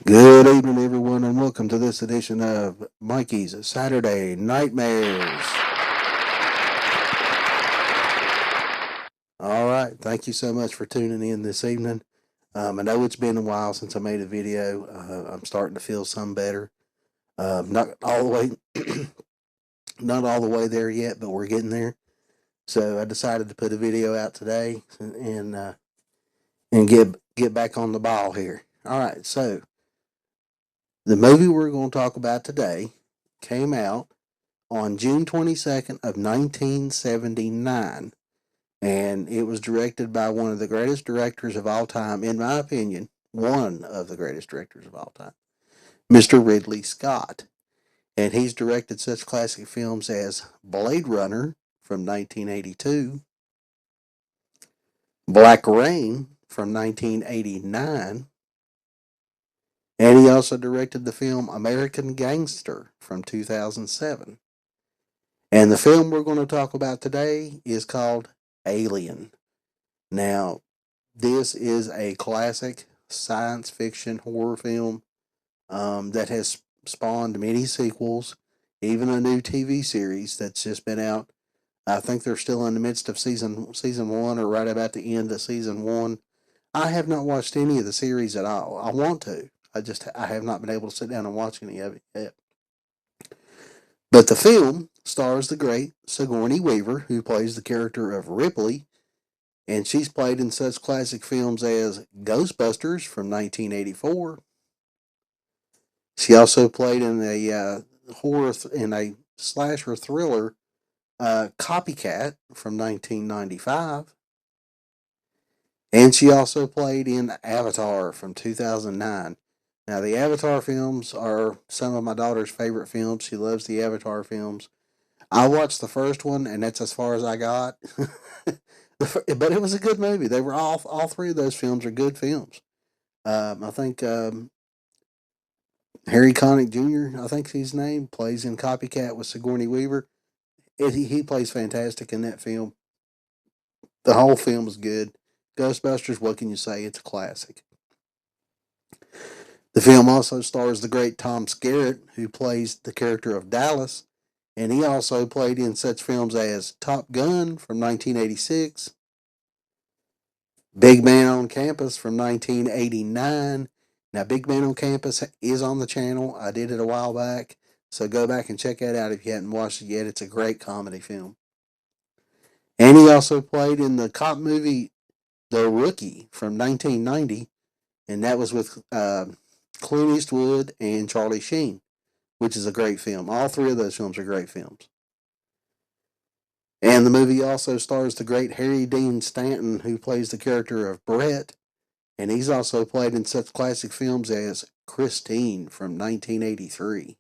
Good evening, everyone, and welcome to this edition of Mikey's Saturday Nightmares. All right, thank you so much for tuning in this evening. I know it's been a while since I made a video. I'm starting to feel some better. Not all the way, not all the way there yet, but we're getting there. So I decided to put a video out today and get back on the ball here. All right, so the movie we're going to talk about today came out on June 22nd of 1979, and it was directed by one of the greatest directors of all time, in my opinion, one of the greatest directors of all time, Mr. Ridley Scott. And he's directed such classic films as Blade Runner from 1982, Black Rain from 1989, and he also directed the film American Gangster from 2007. And the film we're going to talk about today is called Alien. Now, this is a classic science fiction horror film that has spawned many sequels, even a new TV series that's just been out. I think they're still in the midst of season one, or right about the end of season one. I have not watched any of the series at all. I want to. I have not been able to sit down and watch any of it yet. But the film stars the great Sigourney Weaver, who plays the character of Ripley, and she's played in such classic films as Ghostbusters from 1984. She also played in a slasher thriller, Copycat from 1995, and she also played in Avatar from 2009. Now, the Avatar films are some of my daughter's favorite films. She loves the Avatar films. I watched the first one, and that's as far as I got. But it was a good movie. They were all three of those films are good films. I think Harry Connick Jr., I think his name, plays in Copycat with Sigourney Weaver. He plays fantastic in that film. The whole film is good. Ghostbusters, what can you say? It's a classic. The film also stars the great Tom Skerritt, who plays the character of Dallas, and he also played in such films as Top Gun from 1986, Big Man on Campus from 1989. Now, Big Man on Campus is on the channel. I did it a while back, so go back and check that out if you hadn't watched it yet. It's a great comedy film. And he also played in the cop movie The Rookie from 1990, and that was with Clint Eastwood and Charlie Sheen, which is a great film. All three of those films are great films. And the movie also stars the great Harry Dean Stanton, who plays the character of Brett, and he's also played in such classic films as Christine from 1983.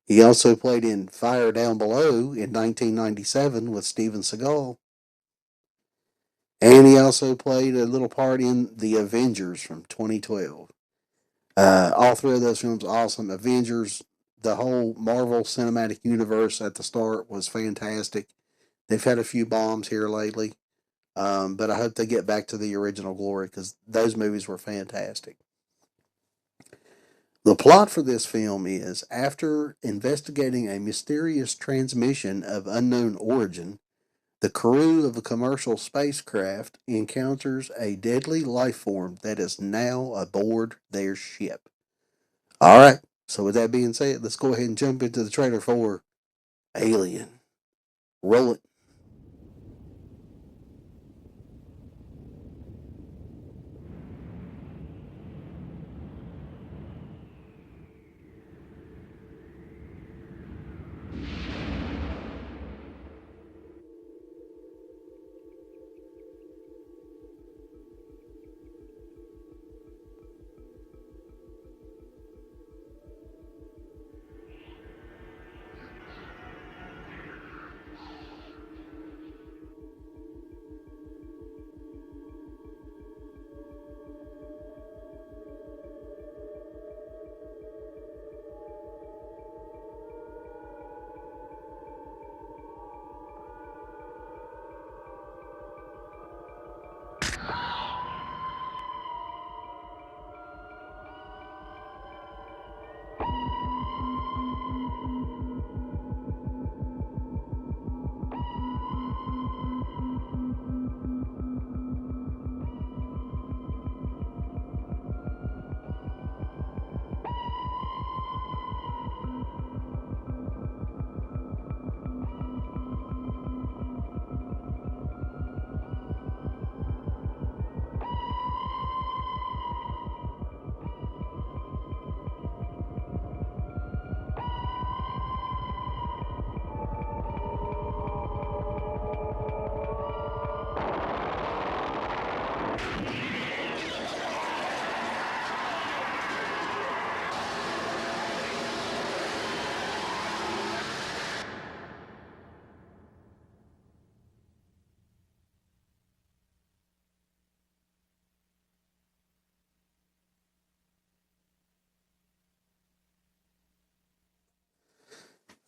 He also played in Fire Down Below in 1997 with Steven Seagal. And he also played a little part in The Avengers from 2012. All three of those films awesome. Avengers, the whole Marvel Cinematic Universe at the start was fantastic. They've had a few bombs here lately, but I hope they get back to the original glory because those movies were fantastic. The plot for this film is after investigating a mysterious transmission of unknown origin, the crew of a commercial spacecraft encounters a deadly life form that is now aboard their ship. All right, so with that being said, let's go ahead and jump into the trailer for Alien. Roll it.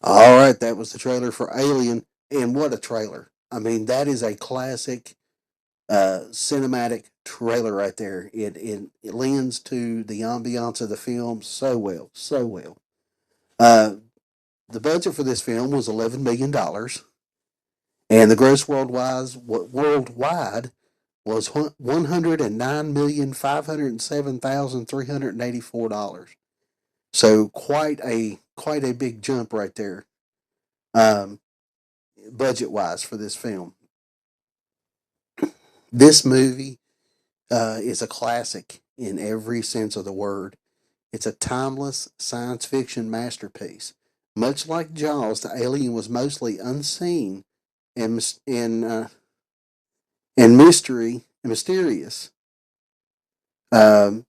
All right, that was the trailer for Alien, and what a trailer! I mean, that is a classic cinematic trailer right there. It lends to the ambiance of the film so well, so well. Uh, the budget for this film was $11 million, and the gross worldwide was $109,507,384. So quite a big jump right there, um, budget wise for this film. This movie is a classic in every sense of the word. It's a timeless science fiction masterpiece. Much like Jaws, the alien was mostly unseen and mysterious. Um,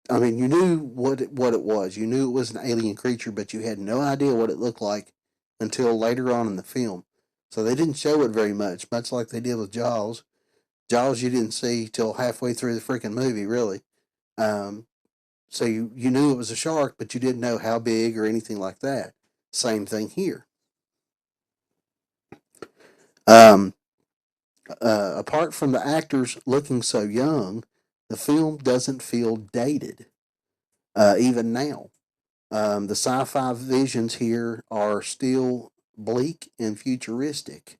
I mean, you knew what it was. You knew it was an alien creature, but you had no idea what it looked like until later on in the film. So they didn't show it very much like they did with Jaws. Jaws you didn't see till halfway through the freaking movie, really. Um, so you knew it was a shark, but you didn't know how big or anything like that. Same thing here. Um, apart from the actors looking so young, the film doesn't feel dated, even now. The sci fi visions here are still bleak and futuristic,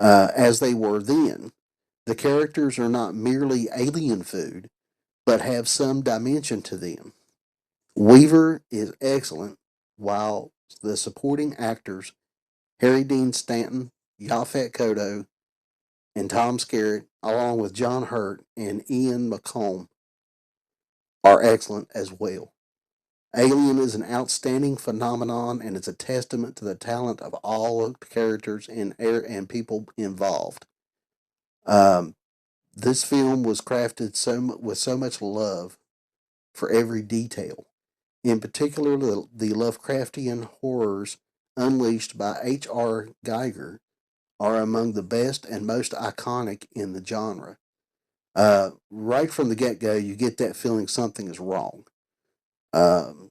as they were then. The characters are not merely alien food, but have some dimension to them. Weaver is excellent, while the supporting actors, Harry Dean Stanton, Yaphet Kotto, and Tom Skerritt, along with John Hurt and Ian McComb, are excellent as well. Alien is an outstanding phenomenon, and it's a testament to the talent of all of the characters and people involved. Um, this film was crafted with so much love for every detail. In particular, the Lovecraftian horrors unleashed by H.R. Geiger are among the best and most iconic in the genre. Right from the get go, you get that feeling something is wrong. Um,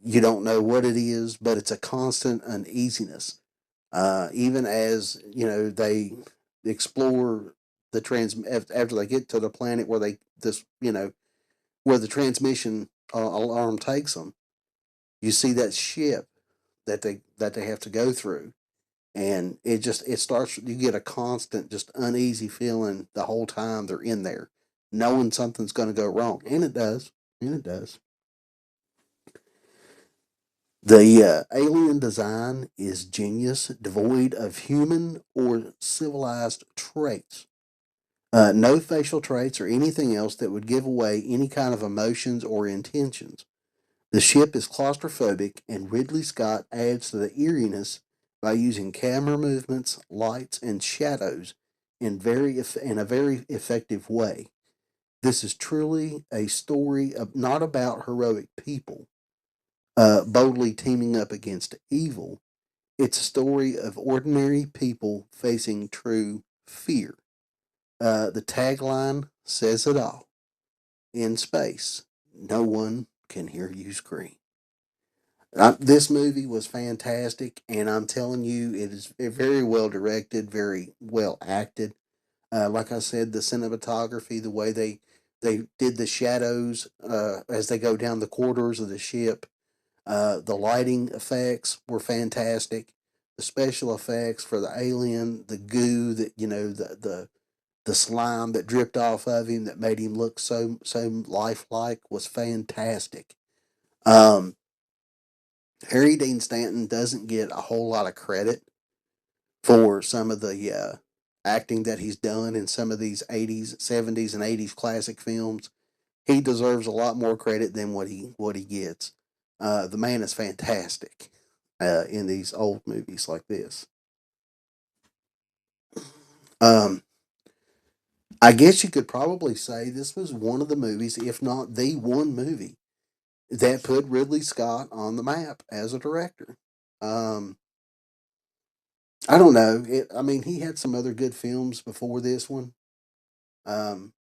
you don't know what it is, but it's a constant uneasiness. Even as they explore after they get to the planet where where the transmission alarm takes them, you see that ship that they have to go through, and it starts. You get a constant, just uneasy feeling the whole time they're in there, knowing something's going to go wrong, and it does, and it does. The alien design is genius, devoid of human or civilized traits. No facial traits or anything else that would give away any kind of emotions or intentions. The ship is claustrophobic, and Ridley Scott adds to the eeriness by using camera movements, lights, and shadows in a very effective way. This is truly a story of not about heroic people boldly teaming up against evil. It's a story of ordinary people facing true fear. The tagline says it all. In space, no one can hear you scream. This movie was fantastic, and I'm telling you, it is very well directed, very well acted. Like I said, the cinematography, the way they did the shadows as they go down the corridors of the ship, the lighting effects were fantastic. The special effects for the alien, the goo that the slime that dripped off of him that made him look so lifelike was fantastic. Um, Harry Dean Stanton doesn't get a whole lot of credit for some of the acting that he's done in some of these 80s, 70s, and 80s classic films. He deserves a lot more credit than what he gets. The man is fantastic in these old movies like this. Um, I guess you could probably say this was one of the movies, if not the one movie, that put Ridley Scott on the map as a director. Um, I don't know. I mean, he had some other good films before this one,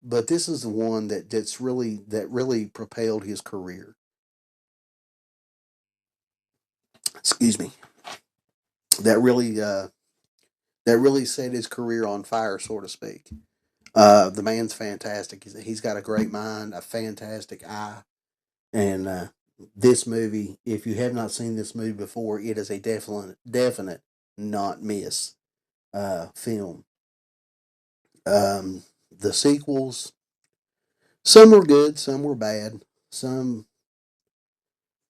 but this is the one that really propelled his career. excuse me, that really that really set his career on fire, so to speak. The man's fantastic. He's got a great mind, a fantastic eye, and this movie, if you have not seen this movie before, it is a definite not miss film. The sequels, some were good, some were bad, some,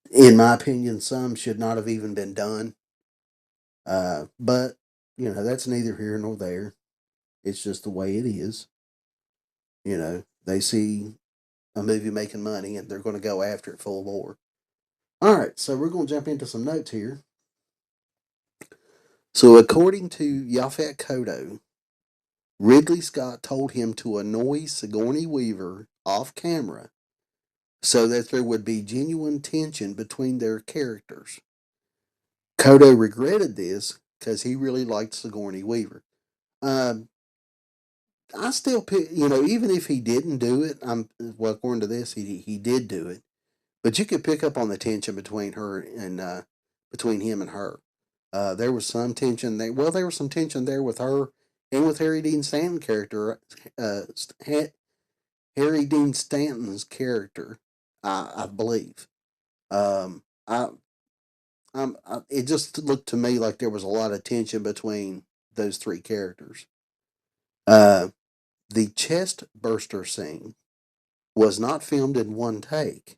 in my opinion, some should not have even been done. But that's neither here nor there. It's just the way it is. They see a movie making money and they're going to go after it full bore. All right, so we're going to jump into some notes here. So, according to Yaphet Kotto, Ridley Scott told him to annoy Sigourney Weaver off camera so that there would be genuine tension between their characters. Kotto regretted this because he really liked Sigourney Weaver. Um, I still pick, even if he didn't do it, according to this, he did do it, but you could pick up on the tension between her and between him and her. There was some tension there. Well, there was some tension there with her and with Harry Dean Stanton character. Uh, Harry Dean Stanton's character, I believe. Um, I, it just looked to me like there was a lot of tension between those three characters. Uh, the chest burster scene was not filmed in one take.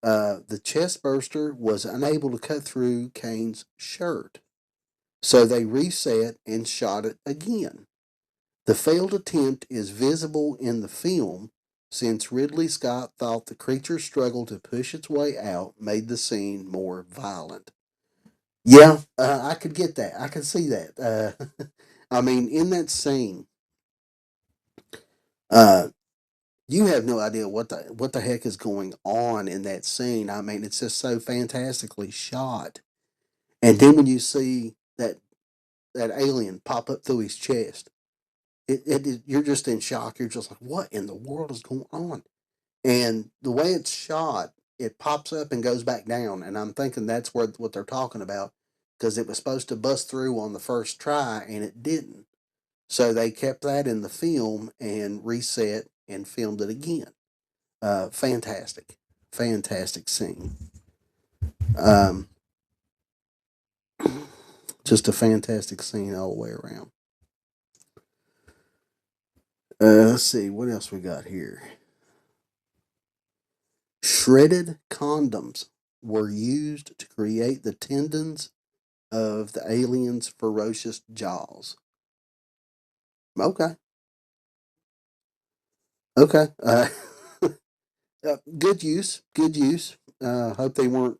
The chest burster was unable to cut through Kane's shirt, so they reset and shot it again. The failed attempt is visible in the film since Ridley Scott thought the creature's struggle to push its way out made the scene more violent. Yeah, I could get that. I could see that. I mean, in that scene, uh, you have no idea what the heck is going on in that scene. I mean, it's just so fantastically shot. And then when you see that alien pop up through his chest, you're just in shock. You're just like, what in the world is going on? And the way it's shot, it pops up and goes back down. And I'm thinking that's what they're talking about because it was supposed to bust through on the first try and it didn't. So they kept that in the film and reset and filmed it again. Fantastic, fantastic scene. Um, just a fantastic scene all the way around. Let's see what else we got here. Shredded condoms were used to create the tendons of the alien's ferocious jaws. Okay, okay. Good use, good use. Hope they weren't,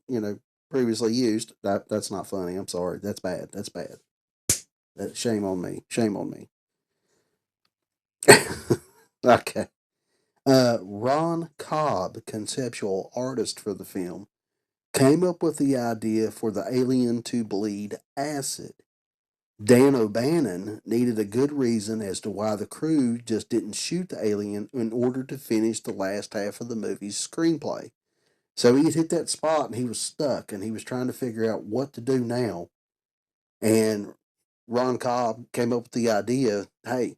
previously used. That's not funny. I'm sorry. That's bad. That's bad. Shame on me. Shame on me. Okay. Ron Cobb, conceptual artist for the film, came up with the idea for the alien to bleed acid. Dan O'Bannon needed a good reason as to why the crew just didn't shoot the alien in order to finish the last half of the movie's screenplay. So he had hit that spot and he was stuck and he was trying to figure out what to do now. And Ron Cobb came up with the idea, hey,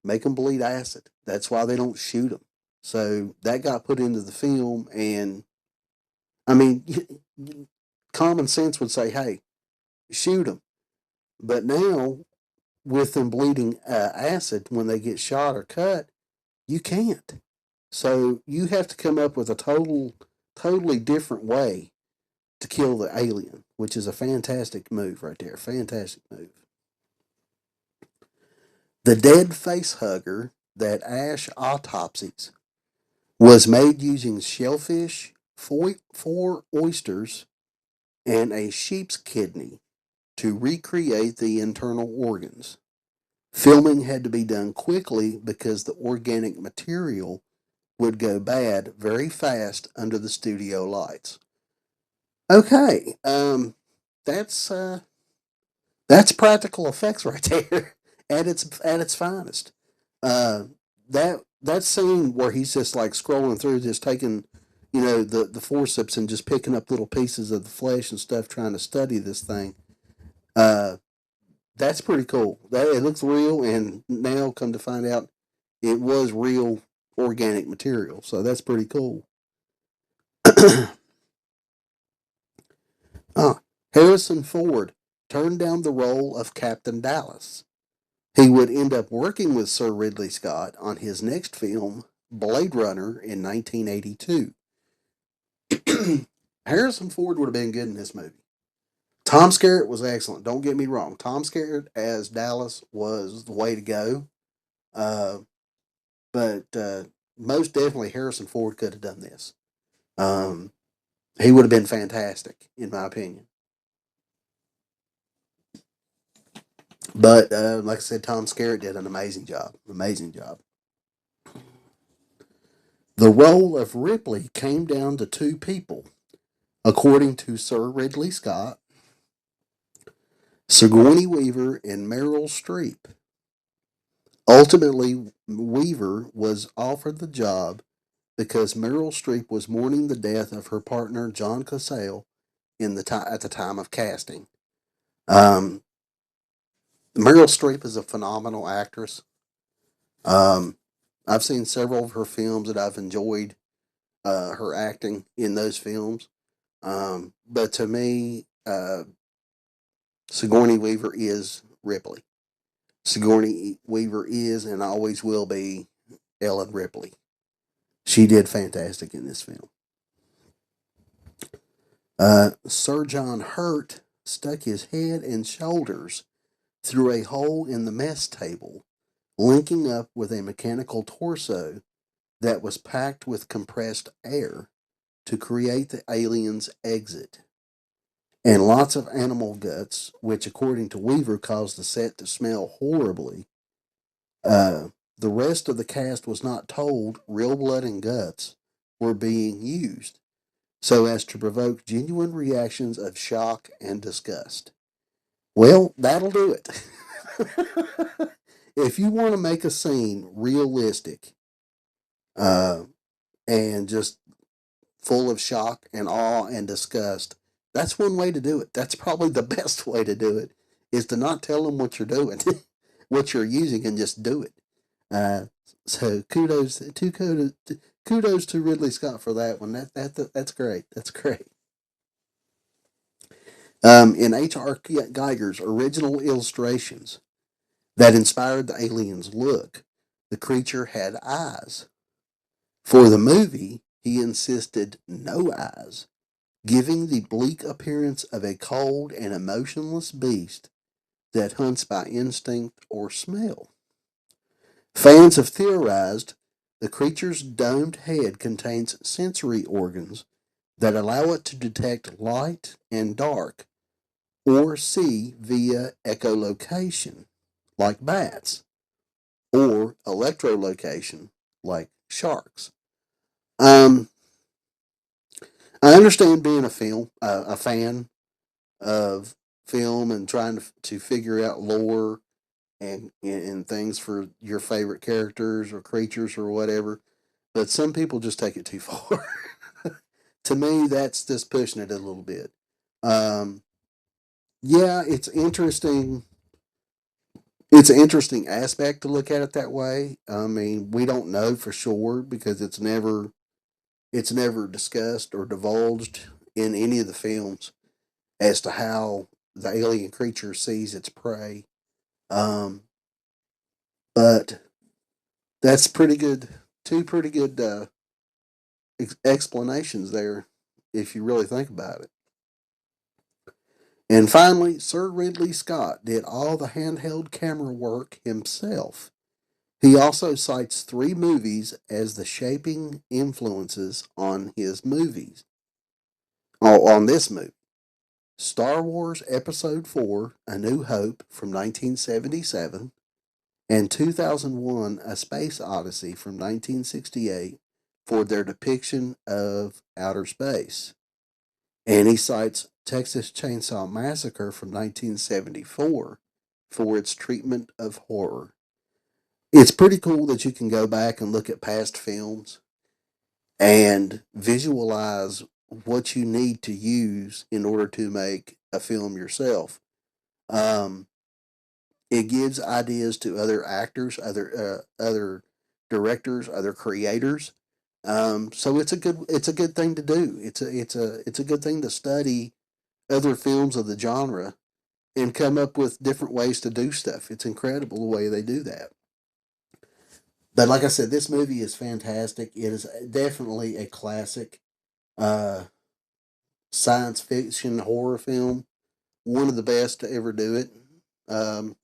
make them bleed acid. That's why they don't shoot them. So that got put into the film. And I mean, common sense would say, hey, shoot them. But now, with them bleeding acid when they get shot or cut, you can't. So you have to come up with a totally different way to kill the alien, which is a fantastic move right there. Fantastic move. The dead face hugger that Ash autopsies was made using shellfish, four oysters, and a sheep's kidney to recreate the internal organs. Filming had to be done quickly because the organic material would go bad very fast under the studio lights. Okay, that's practical effects right there at its finest. Uh, that scene where he's just like scrolling through, just taking the forceps and just picking up little pieces of the flesh and stuff, trying to study this thing. Uh, that's pretty cool. That it looks real, and now come to find out, it was real organic material. So that's pretty cool. Ah, Harrison Ford turned down the role of Captain Dallas. He would end up working with Sir Ridley Scott on his next film, Blade Runner, in 1982. Harrison Ford would have been good in this movie. Tom Skerritt was excellent. Don't get me wrong. Tom Skerritt as Dallas was the way to go. Uh, but most definitely Harrison Ford could have done this. Um, he would have been fantastic, in my opinion. But like I said, Tom Skerritt did an amazing job. Amazing job. The role of Ripley came down to two people, according to Sir Ridley Scott: Sigourney Weaver and Meryl Streep. Ultimately, Weaver was offered the job because Meryl Streep was mourning the death of her partner John Cazale at the time of casting. Um, Meryl Streep is a phenomenal actress. Um, I've seen several of her films that I've enjoyed her acting in those films. But to me, Sigourney Weaver is Ripley. Sigourney Weaver is and always will be Ellen Ripley. She did fantastic in this film. Sir John Hurt stuck his head and shoulders through a hole in the mess table, linking up with a mechanical torso that was packed with compressed air to create the alien's exit. And lots of animal guts, which, according to Weaver, caused the set to smell horribly. Uh, the rest of the cast was not told real blood and guts were being used, so as to provoke genuine reactions of shock and disgust. Well, that'll do it. If you want to make a scene realistic uh, and just full of shock and awe and disgust, that's one way to do it. That's probably the best way to do it, is to not tell them what you're doing, what you're using, and just do it. Uh, so kudos to Ridley Scott for that one. That's great. That's great. In H.R. Geiger's original illustrations that inspired the alien's look, the creature had eyes. For the movie, he insisted no eyes, giving the bleak appearance of a cold and emotionless beast that hunts by instinct or smell. Fans have theorized the creature's domed head contains sensory organs that allow it to detect light and dark or see via echolocation, like bats, or electrolocation, like sharks. Um, I understand being a fan of film and trying to figure out lore and things for your favorite characters or creatures or whatever, but some people just take it too far. To me, that's just pushing it a little bit. Um, yeah, it's interesting. It's an interesting aspect to look at it that way. I mean, we don't know for sure because it's never discussed or divulged in any of the films as to how the alien creature sees its prey. Um, but that's pretty good. Two pretty good explanations there, if you really think about it. And finally, Sir Ridley Scott did all the handheld camera work himself. He also cites three movies as the shaping influences on his movies. On this movie: Star Wars Episode 4, A New Hope from 1977, and 2001 A Space Odyssey from 1968 for their depiction of outer space. And he cites Texas Chainsaw Massacre from 1974 for its treatment of horror. It's pretty cool that you can go back and look at past films and visualize what you need to use in order to make a film yourself. Um, it gives ideas to other actors, other directors, other creators. So it's a good thing to do. It's a good thing to study other films of the genre and come up with different ways to do stuff. It's incredible the way they do that. But like I said, this movie is fantastic. It is definitely a classic uh, science fiction horror film. One of the best to ever do it um,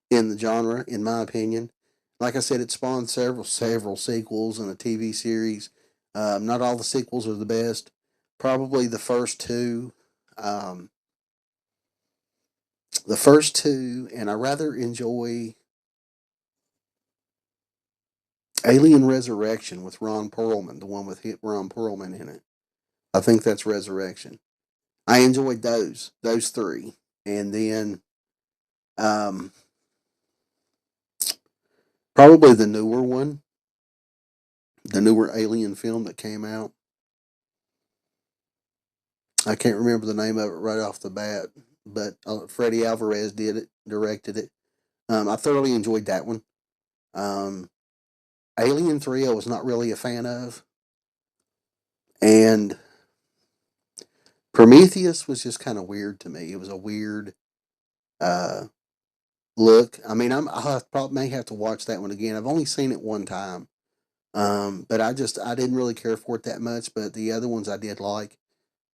in the genre, in my opinion. Like I said, it spawned several sequels and a TV series. Not all the sequels are the best. Probably um, the first two, and I rather enjoy Alien Resurrection with Ron Perlman, the one with Ron Perlman in it. I think that's Resurrection. I enjoyed those three, and then um, probably the newer one, the newer Alien film that came out. I can't remember the name of it right off the bat, but Freddie Alvarez did it, directed it. I thoroughly enjoyed that one. Um, Alien 3, I was not really a fan of, and Prometheus was just kind of weird to me. It was a weird uh, look. I mean, I probably may have to watch that one again. I've only seen it one time, but I didn't really care for it that much. But the other ones I did like,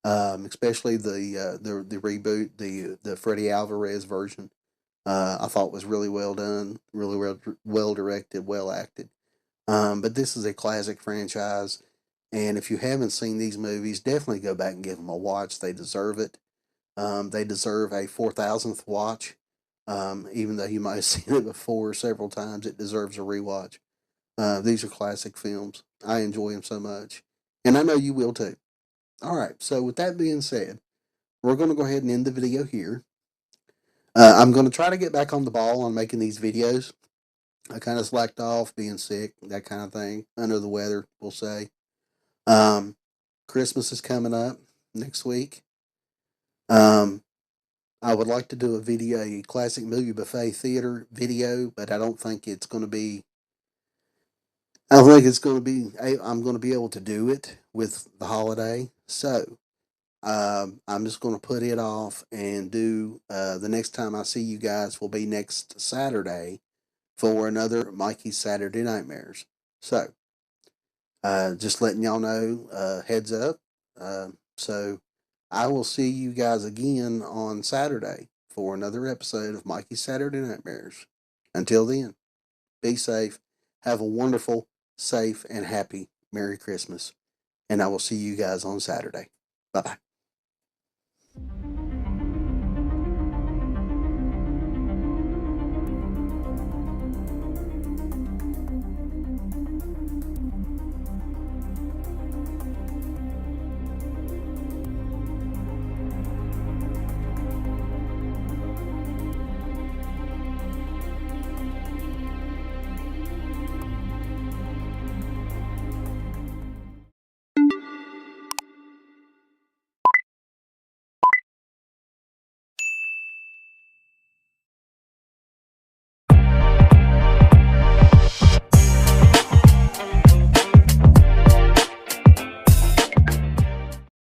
especially the reboot, the Freddie Alvarez version. I thought was really well done, really well directed, well acted. But this is a classic franchise, and if you haven't seen these movies, definitely go back and give them a watch. They deserve it. They deserve a 4,000th watch. Even though you might have seen it before several times, it deserves a rewatch. These are classic films. I enjoy them so much, and I know you will too. All right. So with that being said, we're going to go ahead and end the video here. I'm going to try to get back on the ball on making these videos. I kind of slacked off, being sick, that kind of thing, under the weather, we'll say. Um, Christmas is coming up next week. Um, I would like to do a classic movie buffet theater video, but I don't think it's going to be. I don't think it's going to be. I'm going to be able to do it with the holiday, so I'm just going to put it off and do the next time I see you guys will be next Saturday for another Mikey's Saturday Nightmares. So, just letting y'all know, heads up. So, I will see you guys again on Saturday for another episode of Mikey's Saturday Nightmares. Until then, be safe. Have a wonderful, safe, and happy Merry Christmas. And I will see you guys on Saturday. Bye bye.